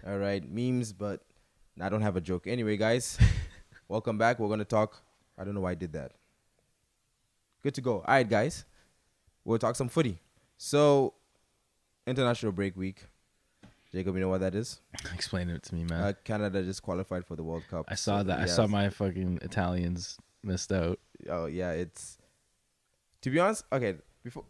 All right, memes, but I don't have a joke. Anyway, guys, welcome back. We're gonna talk. I don't know why I did that. Good to go. All right, guys, we'll talk some footy. So, international break week. Jacob, you know what that is? Explain it to me, man. Canada just qualified for the World Cup. I saw that. I saw my fucking Italians missed out. Oh yeah, it's. To be honest, okay. Before,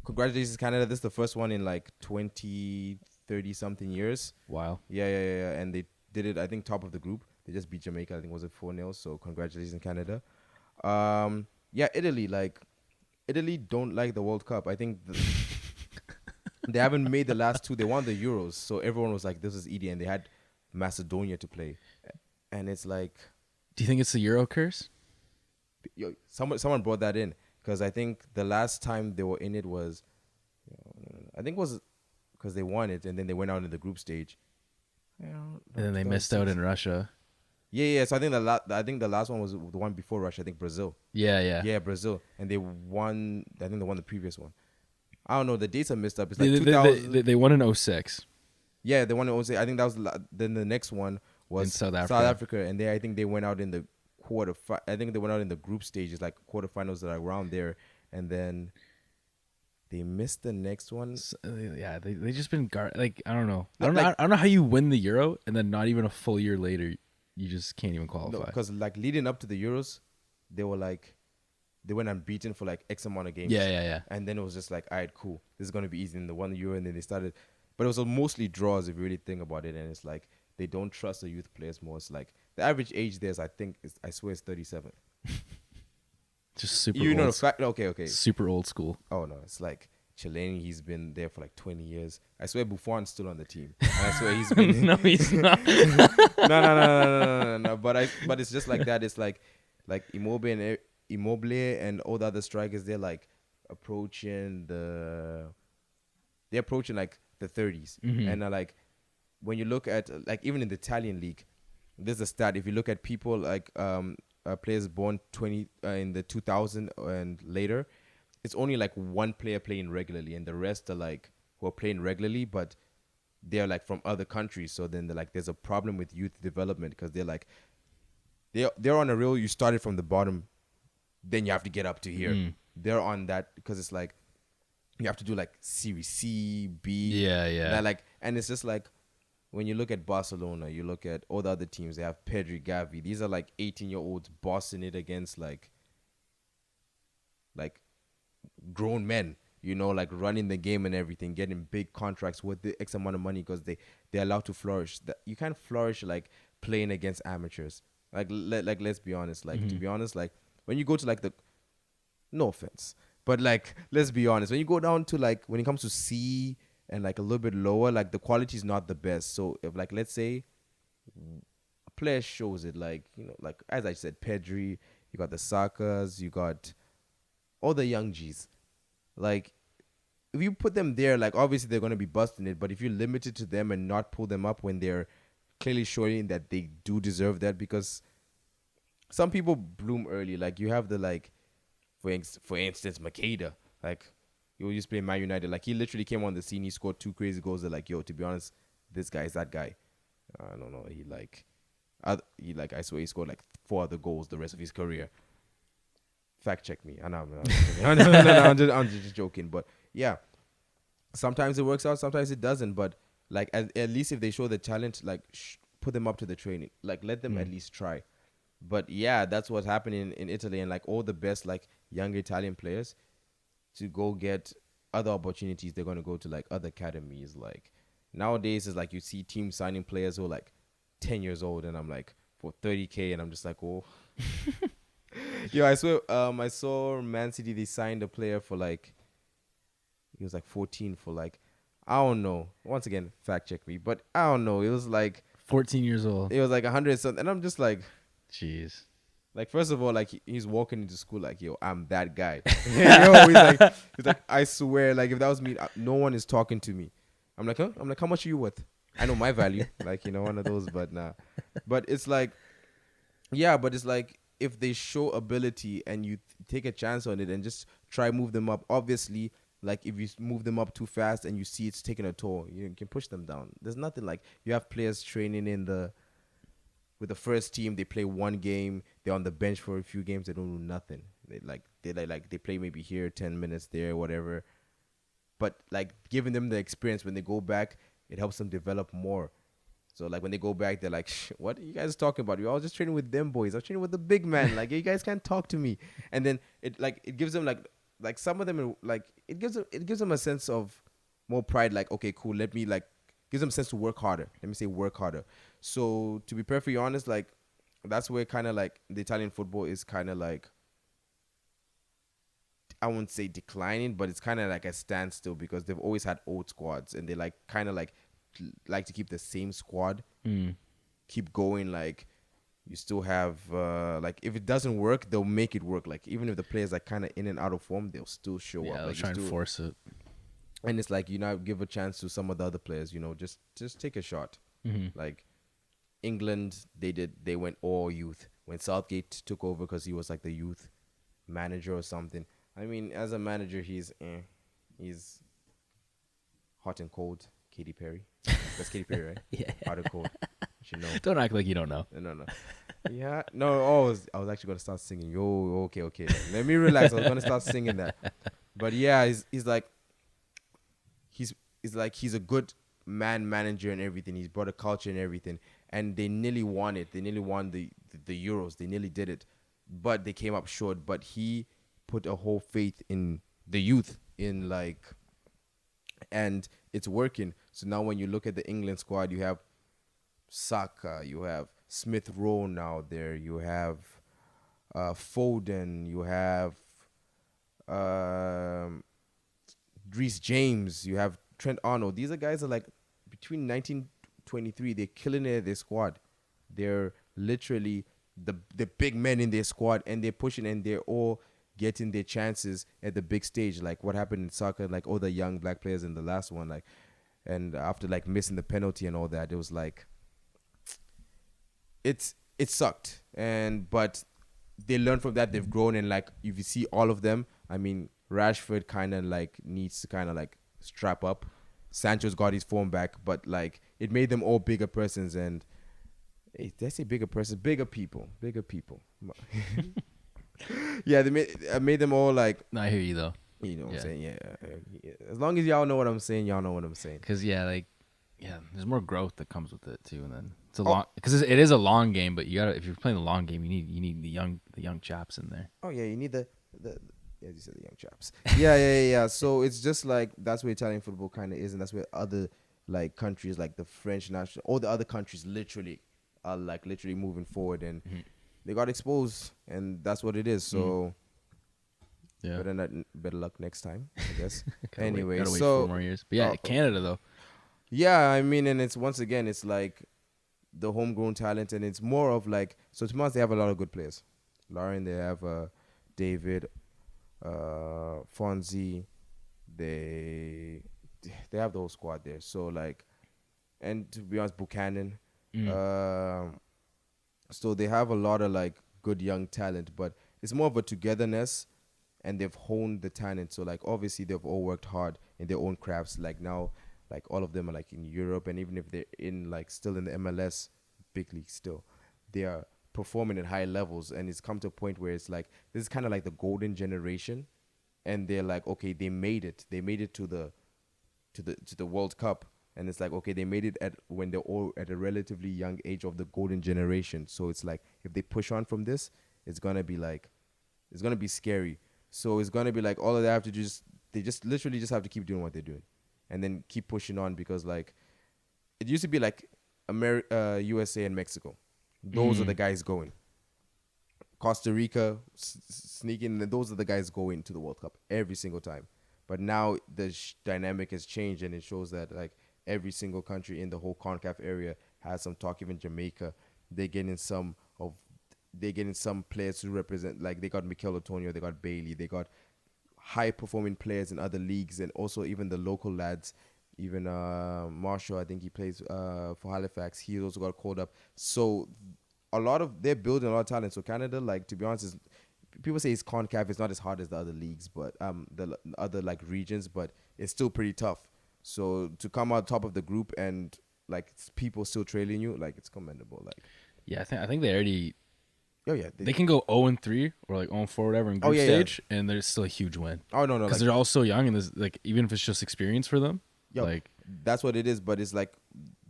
congratulations, Canada. This is the first one in like 20, 30 something years. Wow. Yeah. And they did it, I think, top of the group. They just beat Jamaica. I think was it 4-0. So congratulations, Canada. Yeah, Italy. Like, Italy don't like the World Cup. I think they haven't made the last two. They won the Euros, so everyone was like, "This is easy," and they had Macedonia to play, and it's like, Do you think it's the Euro curse? someone brought that in because I think the last time they were in it was, I think it was because they won it and then they went out in the group stage. And then they missed out in Russia. Yeah. So I think the last one was the one before Russia. I think Brazil. Yeah. Yeah, Brazil, and they won. I think they won the previous one. I don't know. The dates are messed up. It's like They, 2000. they won in 06 Yeah, they won in 06. I think that was then the next one was in South Africa. and I think they went out in the I think they went out in the group stages, like quarterfinals that are around there, and then they missed the next one. Yeah, they just been like I don't know. I don't know how you win the Euro and then not even a full year later you just can't even qualify. Because like leading up to the Euros, they were like they went unbeaten for like X amount of games. Yeah. And then it was just like, all right, cool. This is gonna be easy in the 1 Euro, and then they started, but it was mostly draws if you really think about it. And it's like they don't trust the youth players more. It's like the average age there is, I swear, it's 37. Just super. You know old, the fact? Okay. Super old school. Oh no, it's like Chiellini. He's been there for like 20 years. I swear Buffon's still on the team. And I swear he's been. No, he's not. No. But it's just like that. It's like Immobile and all the other strikers. They're like approaching like the 30s, and like when you look at like even in the Italian league, there's a stat. If you look at people like players born in the 2000 and later, it's only like one player playing regularly, and the rest are like who are playing regularly, but they're like from other countries. So then there's a problem with youth development because they're like they're on a real. You started from the bottom, then you have to get up to here. They're on that because it's like you have to do like Series C, B. Yeah. And it's just like when you look at Barcelona, you look at all the other teams. They have Pedri, Gavi. These are like 18-year-olds bossing it against like grown men, like running the game and everything, getting big contracts with the X amount of money because they're allowed to flourish. You can't flourish like playing against amateurs. Let's be honest. To be honest, like when you go to like no offense, but like let's be honest, when you go down to like when it comes to C and like a little bit lower, like the quality is not the best. So if like let's say a player shows it, like like as I said, Pedri, you got the Sakas, you got all the young G's. Like if you put them there, like obviously they're gonna be busting it. But if you limit it to them and not pull them up when they're clearly showing that they do deserve that, because some people bloom early. Like you have the like, for instance, Makeda. Like he was just playing Man United. Like he literally came on the scene. He scored 2 crazy goals. They're like, yo, to be honest, this guy is that guy. I don't know. I swear he scored like 4 other goals the rest of his career. Fact check me. I'm just joking. But yeah, sometimes it works out, sometimes it doesn't. But like at least if they show the talent, like put them up to the training. Like let them at least try. But yeah, that's what's happening in Italy, and like all the best like young Italian players to go get other opportunities. They're gonna go to like other academies. Like nowadays, it's like you see teams signing players who are like 10 years old, and I'm like for 30K, and I'm just like, oh. Yo, I swear, I saw Man City. They signed a player for like, he was like 14 for like, I don't know. Once again, fact check me, but I don't know. It was like 14 years old. It was like 100 something, and I'm just like, jeez. Like first of all, like he's walking into school like, yo, I'm that guy. He's like, I swear, like if that was me, no one is talking to me. I'm like, huh? I'm like, how much are you worth? I know my value, like one of those, but nah. But it's like, yeah, but it's like, if they show ability and you take a chance on it and just try move them up, obviously Like if you move them up too fast and you see it's taking a toll, you can push them down. There's nothing like you have players training in the with the first team. They play one game. They're on the bench for a few games. They don't do nothing. They play maybe here 10 minutes there, whatever. But like giving them the experience when they go back, it helps them develop more. So like when they go back, they're like, "What are you guys talking about? I was just training with them boys. I was training with the big man. Like you guys can't talk to me." And then it gives them like some of them like it gives them a sense of more pride. Like okay, cool. Let me like gives them a sense to work harder. Let me say work harder. So to be perfectly honest, like that's where kind of like the Italian football is kind of like I wouldn't say declining, but it's kind of like a standstill because they've always had old squads and they like kind of like to keep the same squad, keep going. Like you still have like if it doesn't work, they'll make it work. Like even if the players are kind of in and out of form, they'll still show up. They'll Like try and force it. And it's like give a chance to some of the other players. Just take a shot. Like England, they went all youth when Southgate took over because he was like the youth manager or something. I mean, as a manager, he's hot and cold. Katy Perry. That's Katy Perry, right? Yeah. Hot and cold. You know. Don't act like you don't know. No. Yeah. No. Oh, I was actually gonna start singing. Yo. Okay. Let me relax. I was gonna start singing that. But yeah, he's like he's a good manager and everything. He's brought a culture and everything. And they nearly won it. They nearly won the Euros. They nearly did it, but they came up short. But he put a whole faith in the youth and it's working. So now when you look at the England squad, you have Saka, you have Smith Rowe now there, you have Foden, you have Reece James, you have Trent Arnold. These are guys that are like between 1923, they're killing it at their squad. They're literally the big men in their squad, and they're pushing, and they're all getting their chances at the big stage. Like what happened in soccer, like all the young black players in the last one, like, and after like missing the penalty and all that, it was like it sucked. But they learned from that. They've grown, and like if you see all of them, I mean, Rashford kind of like needs to kind of like strap up. Sancho's got his form back, but like it made them all bigger persons. And did I say bigger persons? Bigger people. Yeah, I made them all like. No, I hear you though. You know what I'm saying? Yeah. As long as y'all know what I'm saying, y'all know what I'm saying. Because there's more growth that comes with it too, and then it's a long because it is a long game. But if you're playing the long game, you need the young chaps in there. Oh yeah, you need the as you said, the young chaps. Yeah. So it's just like that's where Italian football kind of is, and that's where other like countries like the French national, all the other countries literally are like literally moving forward, and they got exposed, and that's what it is. So yeah, better luck next time, I guess. Anyway, gotta wait so 4 more years. But yeah, Canada though. Yeah, I mean, and it's once again, it's like the homegrown talent, and it's more of like so. To be honest, they have a lot of good players. Lauren, they have David, Fonzie, they have the whole squad there. So like, and to be honest, Buchanan. So they have a lot of like good young talent, but it's more of a togetherness, and they've honed the talent. So like obviously they've all worked hard in their own crafts. Like now, like all of them are like in Europe, and even if they're in like still in the MLS big league still, they are performing at high levels. And it's come to a point where it's like this is kind of like the golden generation, and they're like, okay, they made it to the World Cup. And it's like, okay, they made it when they're all at a relatively young age of the golden generation. So it's like, if they push on from this, it's going to be scary. So it's going to be like, all of they have to do they just literally just have to keep doing what they're doing. And then keep pushing on, because like, it used to be like USA and Mexico. Those are the guys going. Costa Rica, sneaking, those are the guys going to the World Cup every single time. But now the dynamic has changed, and it shows that like, every single country in the whole CONCACAF area has some talk. Even Jamaica, they're getting some players who represent, like they got Mikel Antonio, they got Bailey, they got high performing players in other leagues, and also even the local lads, even Marshall, I think he plays for Halifax, he also got called up. So they're building a lot of talent. So Canada, like to be honest, people say it's CONCACAF. It's not as hard as the other leagues, but the other like regions, but it's still pretty tough. So to come out top of the group and like people still trailing you, like it's commendable. Like, Yeah, I think they already oh yeah, they can go 0-3 or like 0-4 whatever in group yeah. stage, and there's still a huge win oh no, because like, they're all so young, and there's like even if it's just experience for them, yo, like that's what it is. But it's like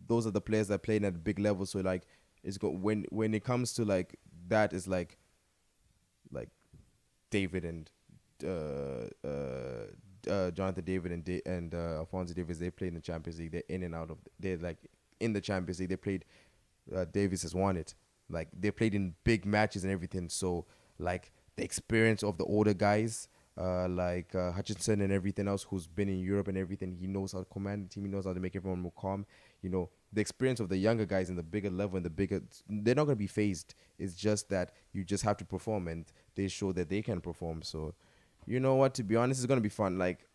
those are the players that playing at a big level. So like it's when it comes to like that is like David and Jonathan David and Alphonso Davies. They played in the Champions League. They're in and out of. They're like in the Champions League. They played. Davies has won it. Like they played in big matches and everything. So like the experience of the older guys, like Hutchinson and everything else, who's been in Europe and everything, he knows how to command the team. He knows how to make everyone more calm. You know, the experience of the younger guys in the bigger level and they're not gonna be phased. It's just that you just have to perform, and they show that they can perform. So, you know what? To be honest, it's gonna be fun. Like.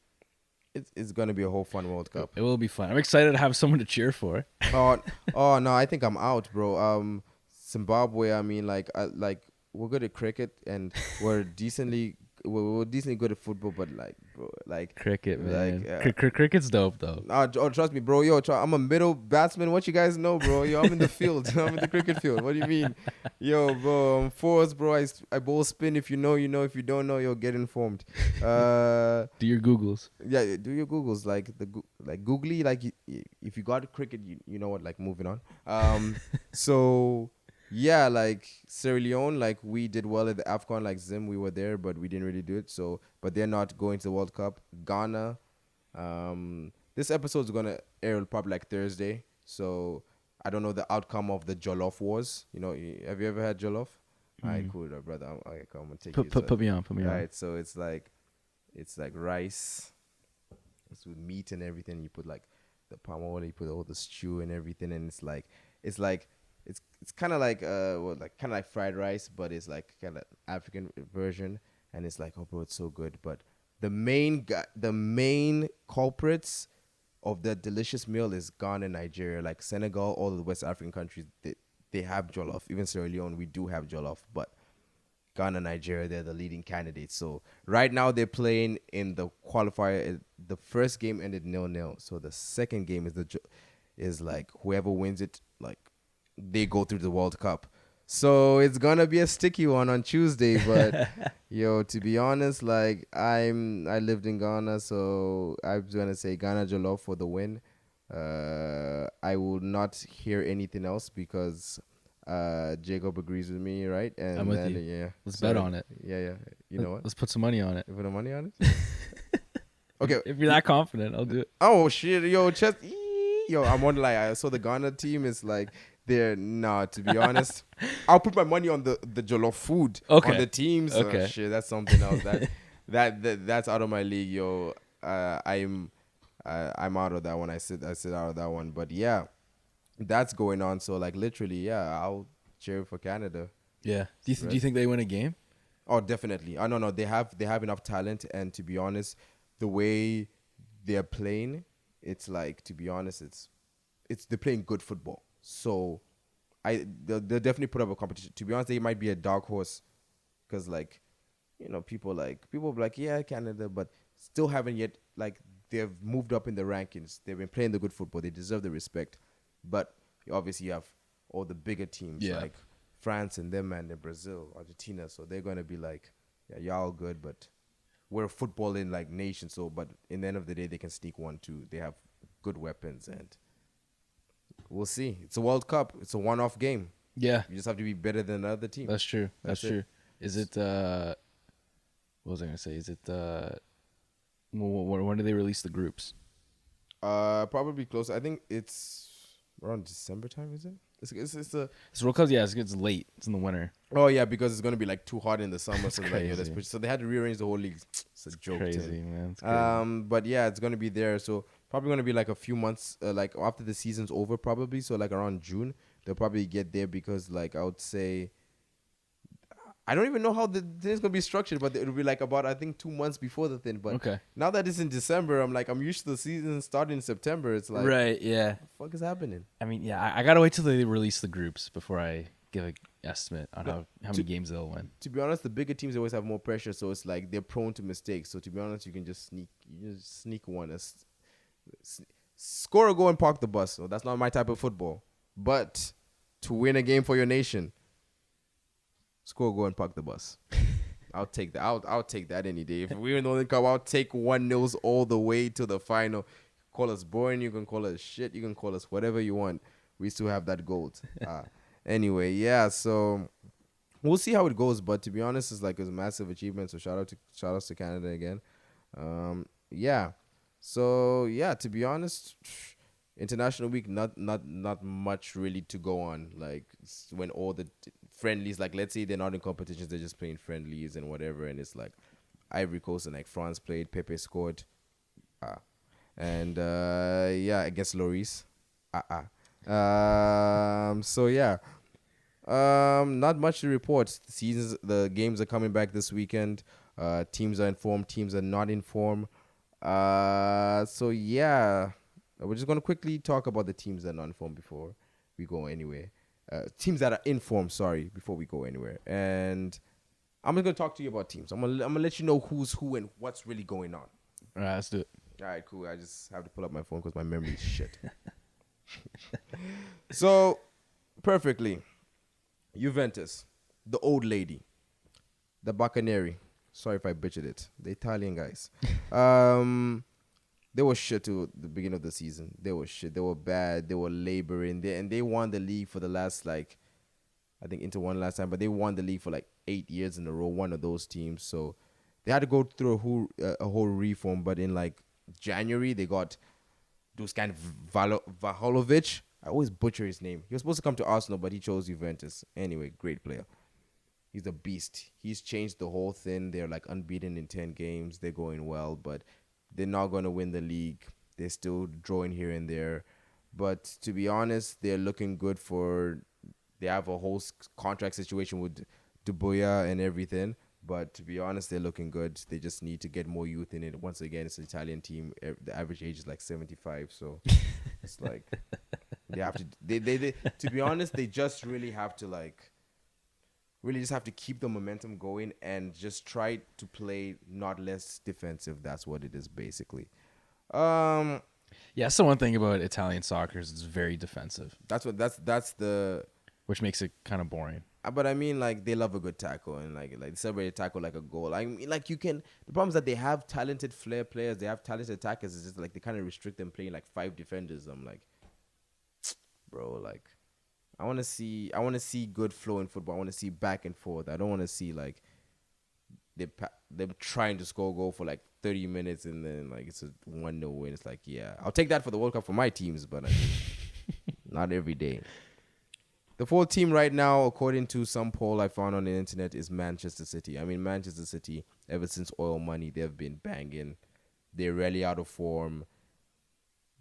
It's gonna be a whole fun World Cup. it will be fun. I'm excited to have someone to cheer for. Oh no, I think I'm out, bro. Zimbabwe. I mean, like we're good at cricket and we're decently good at football, but like, bro, like Cricket, man. like, Cricket's dope though. trust me, bro. Yo, I'm a middle batsman. What you guys know, bro? Yo, I'm in the field. I'm in the cricket field. What do you mean? Yo, bro, I'm fours, bro. I bowl spin. If you know, you know. If you don't know, you'll get informed. Do your Googles. Yeah, do your Googles, like googly, like if you got cricket, you know what, like moving on. So yeah, like Sierra Leone, like we did well at the AFCON, like Zim, we were there, but we didn't really do it. So, but they're not going to the World Cup. Ghana, this episode's gonna air probably like Thursday. So I don't know the outcome of the Jollof Wars. You know, have you ever had Jollof? Alright, cool, brother. Okay, come, I'm gonna take you. Put me on. Put me on. Right, so it's like rice. It's with meat and everything. You put like the palm oil, you put all the stew and everything, and it's kind of like kind of like fried rice, but it's like kind of African version, and it's like, oh bro, it's so good. But the main culprits of that delicious meal is Ghana and Nigeria. Like Senegal, all of the West African countries, they have jollof. Even Sierra Leone, we do have jollof, but Ghana, Nigeria, they're the leading candidates. So right now they're playing in the qualifier. The first game ended 0-0. So the second game is like whoever wins it, like they go through the World Cup. So it's gonna be a sticky one on Tuesday. But yo, to be honest, like I lived in Ghana, so I was gonna say Ghana Jollof for the win. I will not hear anything else because Jacob agrees with me, right? And I'm with then, you. Yeah, Let's bet on it. Yeah. You know what? Let's put some money on it. You put the money on it. Okay. If you're that confident, I'll do it. Oh shit, yo, I'm on like I saw the Ghana team is like they're to be honest. I'll put my money on the Jollof food. Okay. On the teams. Okay. Shit, that's something else. That's out of my league, yo. I'm out of that one. I sit out of that one. But yeah, that's going on. So like literally, yeah, I'll cheer for Canada. Yeah. Do you think they win a game? Oh, definitely. No, they have enough talent, and to be honest, the way they're playing, it's like, to be honest, it's they're playing good football. So they'll definitely put up a competition. To be honest, they might be a dark horse, because like, you know, people will be like, yeah, Canada, but still haven't yet, like, they've moved up in the rankings. They've been playing the good football. They deserve the respect. But obviously you have all the bigger teams like France and them, and Brazil, Argentina. So they're going to be like, yeah, y'all good, but we're a footballing like nation. So, but in the end of the day, they can sneak 1-2. They have good weapons, and we'll see. It's a World Cup. It's a one-off game. Yeah. You just have to be better than the other team. That's true. That's true. Is it, what was I going to say? Is it, when do they release the groups? Probably close. I think it's around December time, is it? It's World Cup, yeah, it's late. It's in the winter. Oh yeah, because it's gonna be like too hot in the summer. It's crazy. So they had to rearrange the whole league. It's a joke. Crazy, man. It's crazy. But yeah, it's gonna be there. So probably gonna be like a few months, like after the season's over, probably. So like around June, they'll probably get there, because like I would say, I don't even know how the thing's gonna be structured, but it'll be like about, I think, 2 months before the thing. But okay. Now that it's in December, I'm used to the season starting in September. It's like, right, yeah. What the fuck is happening? I mean, yeah, I gotta wait till they release the groups before I give estimate on No, how to, many games they'll win. to be honest, the bigger teams always have more pressure, so it's like they're prone to mistakes. So to be honest, you just sneak one, s- score a goal and park the bus. So that's not my type of football. But to win a game for your nation, score a goal and park the bus. I'll take that. I'll take that any day. If we're in the World Cup, I'll take 1-0 all the way to the final. Call us boring, you can call us shit, you can call us whatever you want. We still have that gold. Anyway, yeah, so we'll see how it goes. But to be honest, it's a massive achievement. So shout outs to Canada again. Yeah. So yeah, to be honest, international week not much really to go on. Like when all the friendlies, like let's say they're not in competitions, they're just playing friendlies and whatever, and it's like Ivory Coast and like France played, Pepe scored, and yeah, against Loris, so yeah. Not much to report. The games are coming back this weekend. Teams are informed. Teams are not informed. So yeah, we're just gonna quickly talk about the teams that are not informed before we go anywhere. Teams that are informed, sorry, before we go anywhere. And I'm just gonna talk to you about teams. I'm gonna let you know who's who and what's really going on. All right, let's do it. All right, cool. I just have to pull up my phone because my memory is shit. So perfectly. Juventus, the old lady, the Bacchaneri. Sorry if I butchered it. The Italian guys. They were shit to the beginning of the season. They were shit. They were bad. They were laboring. They won the league for the last, like, I think Inter won last time, but they won the league for like 8 years in a row. One of those teams. So they had to go through a whole reform. But in like January, they got Dusan Vlahovic. I always butcher his name. He was supposed to come to Arsenal, but he chose Juventus. Anyway, great player. He's a beast. He's changed the whole thing. They're like unbeaten in 10 games. They're going well, but they're not going to win the league. They're still drawing here and there. But to be honest, they're looking good they have a whole contract situation with Duboya and everything. But to be honest, they're looking good. They just need to get more youth in it. Once again, it's an Italian team. The average age is like 75. So it's like they have to. They to be honest, they just really have to really just have to keep the momentum going and just try to play not less defensive. That's what it is basically. Yeah, that's the one thing about Italian soccer is it's very defensive, That's the. which makes it kind of boring. But I mean, like they love a good tackle and like they celebrate a tackle like a goal. I mean, like you can. The problem is that they have talented flair players. They have talented attackers. It's just like they kind of restrict them playing like 5 defenders. I'm like, bro, like I want to see good flow in football. I want to see back and forth. I don't want to see like them trying to score a goal for like 30 minutes and then like it's a 1-0 win. It's like, yeah, I'll take that for the World Cup for my teams, but I mean, not every day. The full team right now, according to some poll I found on the internet, is Manchester City. I mean, Manchester City, ever since oil money, they've been banging. They're really out of form.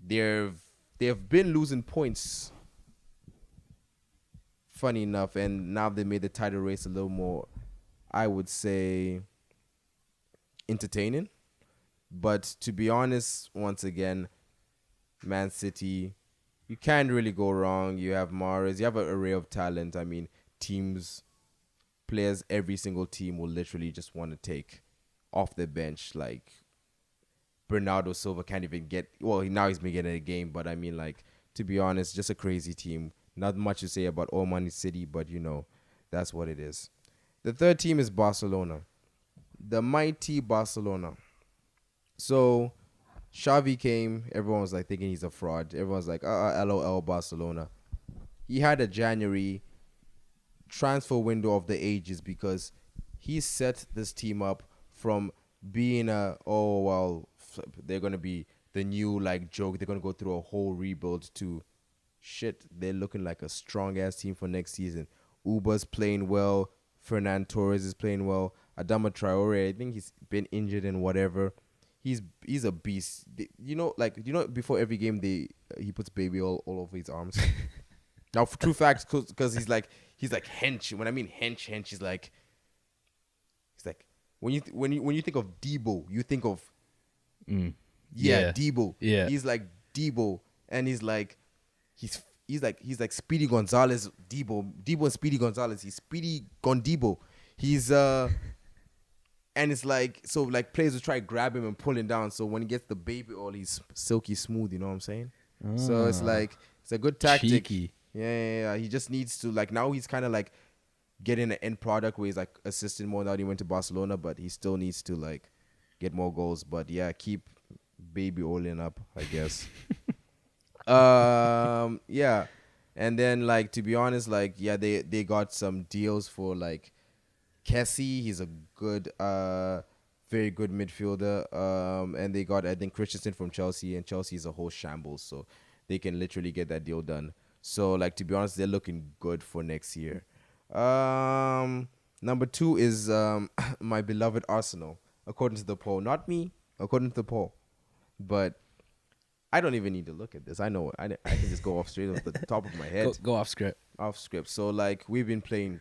They've been losing points, funny enough, and now they made the title race a little more, I would say, entertaining. But to be honest, once again, Man City, you can't really go wrong. You have Mahrez. You have an array of talent. I mean, players, every single team will literally just want to take off the bench. Like, Bernardo Silva can't even get... Well, now he's been getting a game. But, I mean, like, to be honest, just a crazy team. Not much to say about All Money City, but, you know, that's what it is. The third team is Barcelona. The mighty Barcelona. So... Xavi came, everyone was like thinking he's a fraud. Everyone's like, LOL Barcelona. He had a January transfer window of the ages because he set this team up from being they're going to be the new like joke. They're going to go through a whole rebuild to shit. They're looking like a strong ass team for next season. Uba's playing well. Fernan Torres is playing well. Adama Traore, I think he's been injured and whatever. He's a beast. Before every game he puts baby all over his arms. Now, for true facts, because he's like hench. When I mean hench, he's like when you think of Debo, you think of yeah Debo. Yeah, He's like Debo, and he's he's like Speedy Gonzalez, Debo and Speedy Gonzalez. He's Speedy Gondibo. He's and it's like so like players will try to grab him and pull him down. So when he gets the baby oil, he's silky smooth. You know what I'm saying? So it's like it's a good tactic. Cheeky. Yeah. He just needs to like now he's kind of like getting an end product where he's like assisting more now that he went to Barcelona, but he still needs to like get more goals. But yeah, keep baby oiling up, I guess. Yeah. And then like to be honest, like yeah, they got some deals for like Kessie. He's a good very good midfielder. And they got I think Christensen from Chelsea, and Chelsea is a whole shambles, so they can literally get that deal done. So like to be honest, they're looking good for next year. Number 2 is my beloved Arsenal, according to the poll. Not me, according to the poll. But I don't even need to look at this. I know I can just go off straight off the top of my head. Go off script. Off script. So like we've been playing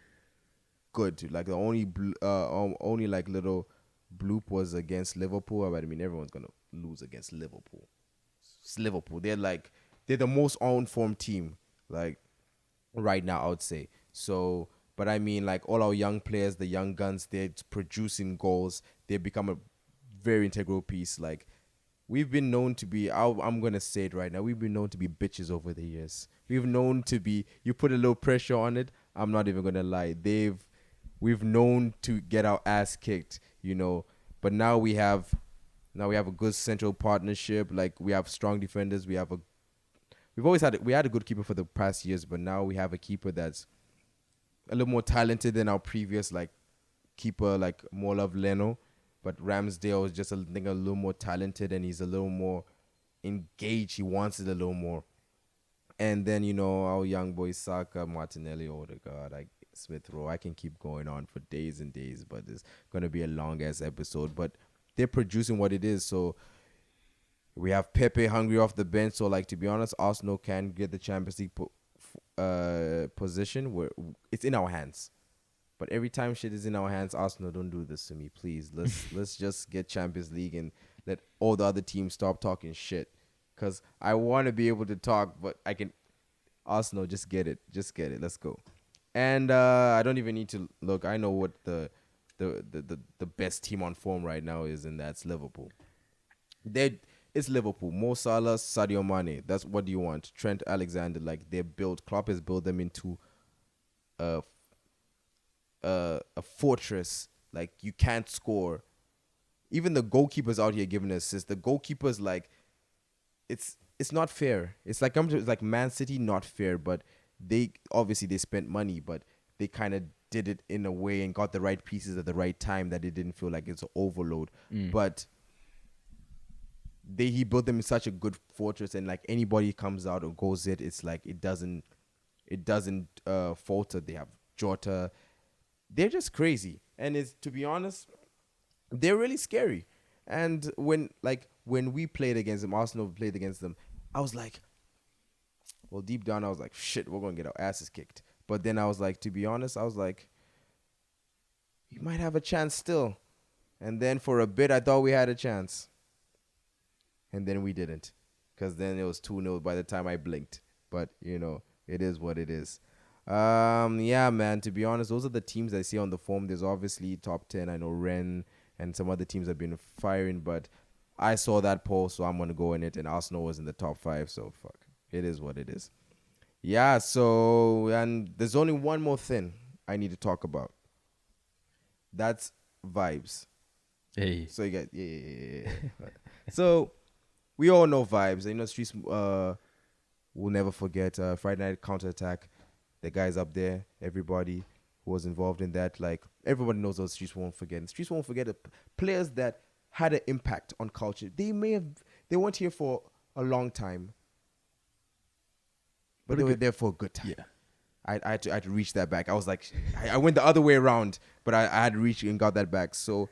good. Like the only like little bloop was against Liverpool. But I mean everyone's gonna lose against Liverpool. It's Liverpool. They're the most on form team like right now, I would say. So, but I mean, like all our young players, the young guns, they're producing goals. They become a very integral piece. Like we've been known to be, I'm gonna say it right now. We've been known to be bitches over the years. We've known to be. You put a little pressure on it. I'm not even gonna lie. We've known to get our ass kicked, you know. But now we have a good central partnership. Like we have strong defenders. We had a good keeper for the past years, but now we have a keeper that's a little more talented than our previous like keeper, like Morlov Leno. But Ramsdale is just I think a little more talented, and he's a little more engaged. He wants it a little more. And then, you know, our young boys, Saka, Martinelli, Odegaard, like Smith Rowe. I can keep going on for days and days, but it's gonna be a long ass episode. But they're producing what it is, so we have Pepe hungry off the bench. So, like, to be honest, Arsenal can get the Champions League position where it's in our hands. But every time shit is in our hands, Arsenal, don't do this to me, please. Let's just get Champions League and let all the other teams stop talking shit. Because I want to be able to talk, but I can. Arsenal, just get it. Just get it. Let's go. And I don't even need to look. I know what the best team on form right now is, and that's Liverpool. It's Liverpool. Mo Salah, Sadio Mane. That's what do you want? Trent Alexander. Like they're built. Klopp has built them into a fortress. Like you can't score. Even the goalkeepers out here giving assists. The goalkeepers like it's not fair. It's like Man City, not fair. But they spent money, but they kind of did it in a way and got the right pieces at the right time that it didn't feel like it's an overload. But he built them in such a good fortress, and like anybody comes out or goes it's like it doesn't falter. They have Jota. They're just crazy, and it's, to be honest, they're really scary. And when we played against them, Arsenal played against them, I was like, well, deep down I was like, shit, we're gonna get our asses kicked. But then I was like, to be honest, I was like, we might have a chance still. And then for a bit I thought we had a chance. And then we didn't, because then it was 2-0 by the time I blinked. But, you know, it is what it is. Yeah, man, to be honest, those are the teams I see on the form. There's obviously top 10. I know Rennes and some other teams have been firing, but I saw that poll, so I'm going to go in it. And Arsenal was in the top 5, so fuck. It is what it is. Yeah, so, and there's only one more thing I need to talk about. That's vibes. Hey. So you get, yeah. So we all know vibes. You know, Streets will never forget Friday Night Counterattack. The guys up there, everybody who was involved in that, like everybody knows those Streets won't forget. And Streets won't forget the players that had an impact on culture. They weren't here for a long time, but they were there for a good time. Yeah. I had to reach that back. I was like, I went the other way around, but I had to reach and got that back. So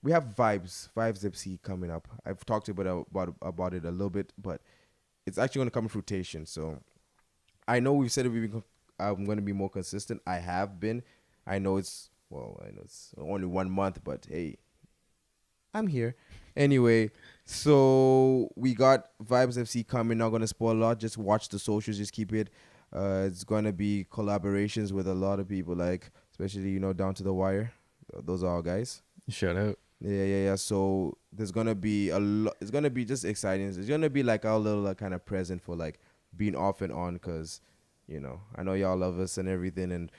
we have Vibes FC coming up. I've talked about it a little bit, but it's actually going to come in fruition. So I know we've said I'm going to be more consistent. I have been. I know it's only 1 month, but hey, I'm here. Anyway, so we got Vibes FC coming. Not gonna spoil a lot. Just watch the socials. Just keep it. It's gonna be collaborations with a lot of people, like especially Down to the Wire. Those are our guys. Shout out. Yeah. So there's gonna be a lot. It's gonna be just exciting. It's gonna be like our little kind of present for like being off and on, cause I know y'all love us and everything, and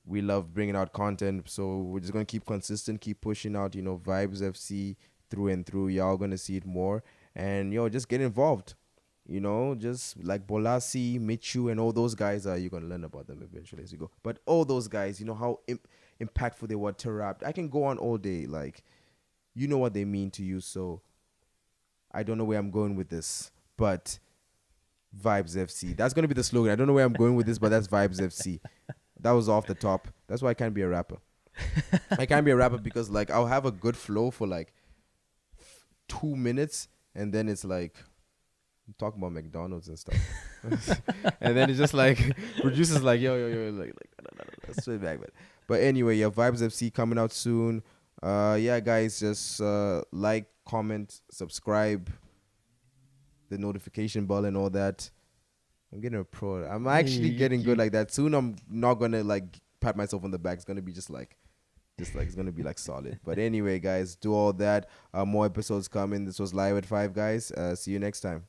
we love bringing out content. So we're just gonna keep consistent, keep pushing out, Vibes FC through and through. Y'all gonna see it more, and just get involved. Just like Bolasi, Michu, and all those guys. You're gonna learn about them eventually as you go. But all those guys, how impactful they were to rap. I can go on all day. Like, you know what they mean to you. So I don't know where I'm going with this, but Vibes FC. That's gonna be the slogan. I don't know where I'm going with this, but that's Vibes FC. That was off the top. That's why I can't be a rapper. I can't be a rapper because like I'll have a good flow for like 2 minutes, and then it's like talking about McDonald's and stuff, and then it's just like producers like yo like let's straight back, but anyway, yeah, Vibes FC coming out soon. Yeah, guys, just like, comment, subscribe, the notification bell and all that. I'm getting a pro. I'm actually getting good like that. Soon I'm not gonna like pat myself on the back. It's gonna be just like it's gonna be like solid. But anyway, guys, do all that. More episodes coming. This was Live at 5, guys. See you next time.